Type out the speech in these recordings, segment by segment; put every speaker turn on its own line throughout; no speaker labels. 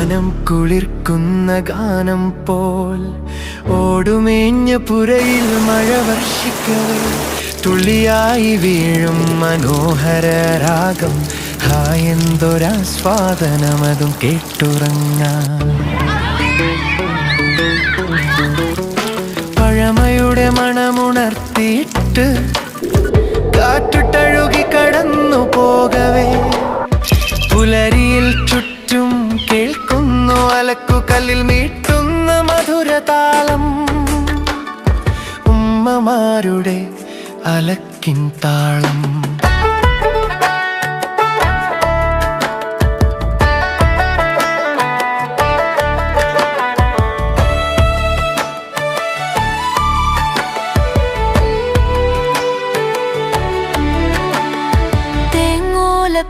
മനം കുളിർക്കുന്ന ഗാനം പോൽ ഓടുമേഞ്ഞ പുരയിൽ മഴ വർഷിക്കവേ തുള്ളിയായി വീഴും മനോഹര രാഗം. എന്തൊരാസ്വാദനമതും കേട്ടുറങ്ങാൻ. പഴമയുടെ മണമുണർത്തിയിട്ട് കാറ്റുട്ടഴുകി കടന്നു പോകവേ പുലരിയിൽ ചുറ്റും കേൾക്കുന്നു അലക്കുകല്ലിൽ മീട്ടുന്ന മധുരതാളം. ഉമ്മമാരുടെ അലക്കിൻ താളം.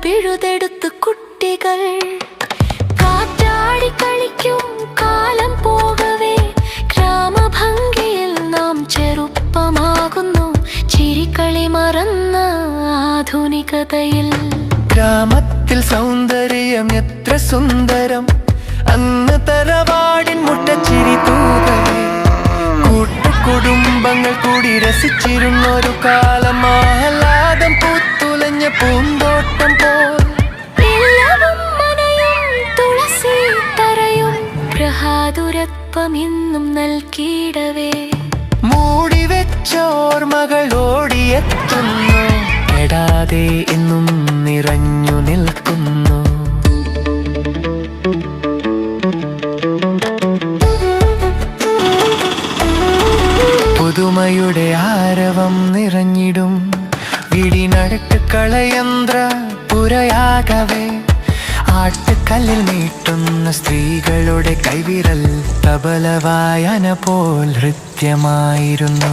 പിഴുതെടുത്ത് കുട്ടികൾ കാറ്റാടി കളിക്കും കാലം പോകവേ ഗ്രാമഭംഗിയിൽ നാം ചെറുപ്പമാകുന്നു ചിരിക്കളി മറന്ന ആധുനികതയിൽ.
ഗ്രാമത്തിൽ സൗന്ദര്യം എത്ര സുന്ദരം അന്ന് തറവാടിൻ മുട്ടച്ചിരി തൂകവേ കൂട്ടുകുടുംബങ്ങൾ കൂടി രസിച്ചിരുന്നൊരു കാലം. ആഹ്ലാദം പൂത്തുലഞ്ഞ പൂന്തോട്ടം പോൽ
തുളസി തറയും പ്രഹാതുരത്വം ഇന്നും നൽകിയിടവേ
മൂടിവെച്ചോർമകൾ ഓടിയെത്തുന്നു എടാതെ എന്നും നിറഞ്ഞു നിൽക്കുന്നു. പുതുമയുടെ ആരവം നിറഞ്ഞിടും വീടിനടുക്ക് കളയന്ത്ര പുരയാകവേ ആട്ടുകല്ലിൽ മീട്ടുന്ന സ്ത്രീകളുടെ കൈവിരൽ തബല വായന പോൽ നൃത്യമായിരുന്നു.